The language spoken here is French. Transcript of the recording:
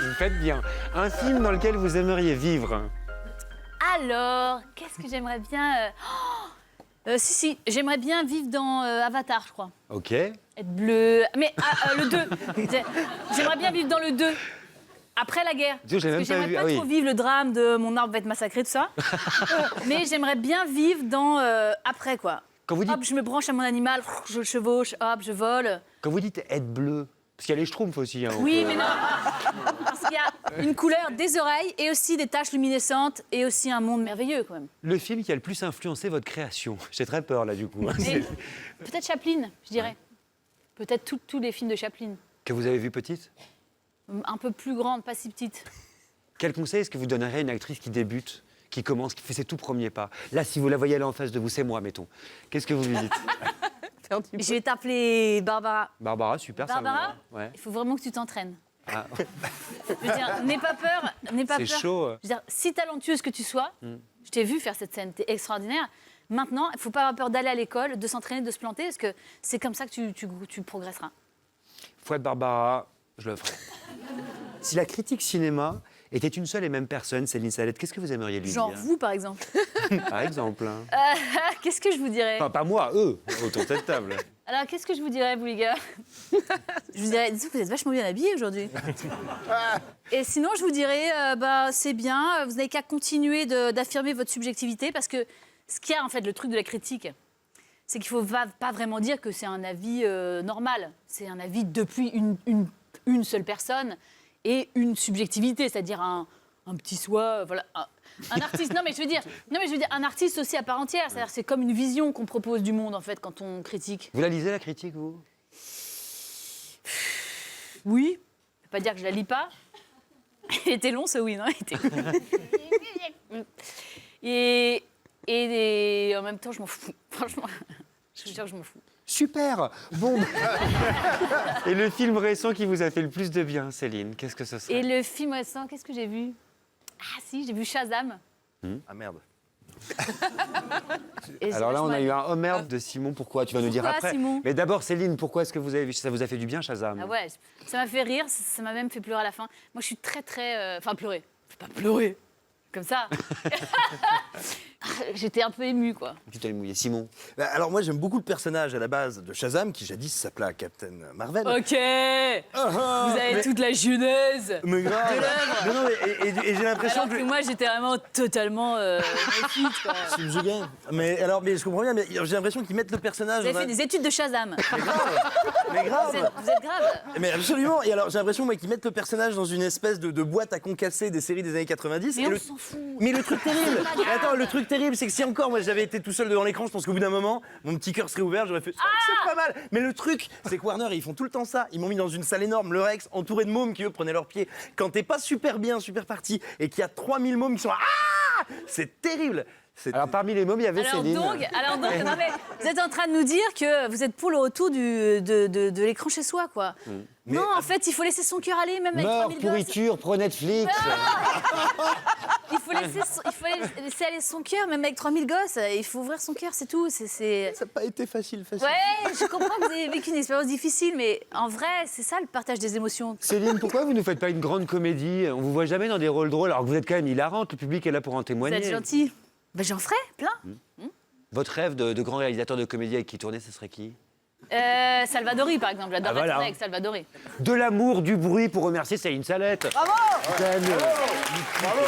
Vous faites bien. Un film dans lequel vous aimeriez vivre? Alors, qu'est-ce que j'aimerais bien si, j'aimerais bien vivre dans Avatar, je crois. Ok. Être bleu. Mais le 2. J'aimerais bien vivre dans le 2. Après la guerre. Dieu, j'ai Parce même que j'aimerais vu. pas Ah oui. trop vivre le drame de mon arbre va être massacré, tout ça. Mais j'aimerais bien vivre dans après, quoi. Quand vous dites, Hop, je me branche à mon animal, je le chevauche, hop, je vole. quand vous dites être bleu, parce qu'il y a les schtroumpfs aussi. Hein, Oui, mais non. Parce qu'il y a une couleur, des oreilles et aussi des taches luminescentes et aussi un monde merveilleux, quand même. Le film qui a le plus influencé votre création. J'ai très peur là du coup. Et peut-être Chaplin, je dirais. Peut-être tous les films de Chaplin. Que vous avez vu petite? Un peu plus grande, pas si petite. Quel conseil est-ce que vous donneriez à une actrice qui débute, qui commence, qui fait ses tout premiers pas? Là, si vous la voyez là en face de vous, c'est moi, mettons. Qu'est-ce que vous lui dites? Je vais t'appeler Barbara. Barbara, super. Barbara, ça me va. Ouais. il faut vraiment que tu t'entraînes. Ah, Je veux dire, n'aie pas peur, n'aie pas c'est peur. chaud. Je veux dire, si talentueuse que tu sois, je t'ai vu faire cette scène, t'es extraordinaire. Maintenant, il ne faut pas avoir peur d'aller à l'école, de s'entraîner, de se planter, parce que c'est comme ça que tu progresseras. Faut être Barbara, je le ferai. Si la critique cinéma était une seule et même personne, Céline Salette, qu'est-ce que vous aimeriez lui Genre dire? vous, par exemple. Par exemple. Hein. Qu'est-ce que je vous dirais? Enfin, pas moi, eux, autour de cette table. Alors, qu'est-ce que je vous dirais, vous, les gars? Je vous dirais, disons que vous êtes vachement bien habillés aujourd'hui. Et sinon, je vous dirais, c'est bien, vous n'avez qu'à continuer d'affirmer votre subjectivité, parce que ce qu'il y a, en fait, le truc de la critique, c'est qu'il ne faut pas vraiment dire que c'est un avis normal. C'est un avis depuis une seule personne et une subjectivité, c'est-à-dire un petit soi, voilà. Un artiste, non mais je veux dire, un artiste aussi à part entière. C'est-à-dire, c'est comme une vision qu'on propose du monde en fait quand on critique. Vous la lisez la critique, vous? Oui, je vais pas dire que je la lis pas. Il était long ce oui, non? Il était... et en même temps, je m'en fous. Franchement, je vous jure que je m'en fous. Super. Bon. Et le film récent qui vous a fait le plus de bien, Céline, qu'est-ce que ce serait? Et le film récent, qu'est-ce que j'ai vu? Ah si, j'ai vu Shazam. Ah merde. Et Alors là, on a vachement eu un Homer de Simon. Pourquoi? Tu vas nous dire Pourquoi, après. Simon Mais d'abord, Céline, pourquoi est-ce que vous avez vu? Ça vous a fait du bien, Shazam? Ah ouais, ça m'a fait rire, ça m'a même fait pleurer à la fin. Moi, je suis très... Enfin, pleurer. Je peux pas pleurer. Comme ça. J'étais un peu émue, quoi. Tu t'es mouillé. Simon? Bah, alors moi j'aime beaucoup le personnage à la base de Shazam qui jadis s'appelait Captain Marvel. Ok. Vous avez toute la genèse. Mais grave. de l'œuvre. Non, non, et j'ai l'impression Alors que moi, j'étais vraiment totalement méfite, quoi. C'est une giga. Mais je comprends bien, mais j'ai l'impression qu'ils mettent le personnage. Vous avez fait des études de Shazam. Mais grave. Vous êtes grave. Mais absolument. Et alors j'ai l'impression moi qu'ils mettent le personnage dans une espèce de boîte à concasser des séries des années 90. Mais et on le... s'en fout. Mais le truc terrible, C'est pas grave. mais attends, le truc terrible, c'est que si encore moi j'avais été tout seul devant l'écran, je pense qu'au bout d'un moment, mon petit cœur serait ouvert, j'aurais fait c'est pas mal. Mais le truc, c'est que Warner, ils font tout le temps ça. Ils m'ont mis dans une salle énorme, le Rex, entouré de mômes qui eux prenaient leurs pieds. Quand t'es pas super bien, super parti, et qu'il y a 3000 mômes qui sont c'est terrible. Alors, parmi les mômes, il y avait Alors Céline. donc, non mais vous êtes en train de nous dire que vous êtes pour le retour de l'écran chez soi, quoi. Non, en fait, il faut laisser son cœur aller, même avec Meurs, 3000 gosses. pourriture, pro Netflix. Il faut laisser aller son cœur, même avec 3000 gosses. Il faut ouvrir son cœur, c'est tout. Ça n'a pas été facile. Ouais, je comprends que vous avez vécu une expérience difficile, mais en vrai, c'est ça le partage des émotions. Céline, pourquoi vous ne faites pas une grande comédie? On vous voit jamais dans des rôles drôles, alors que vous êtes quand même hilarante. Le public est là pour en Vous témoigner. êtes gentil. Ben, j'en ferai plein. Votre rêve de grand réalisateur de comédie avec qui tourner, ce serait qui? Salvadori, par exemple. J'adore voilà. tourner avec Salvadori. De l'amour, du bruit pour remercier Céline Salette. Bravo. Quand même, Bravo.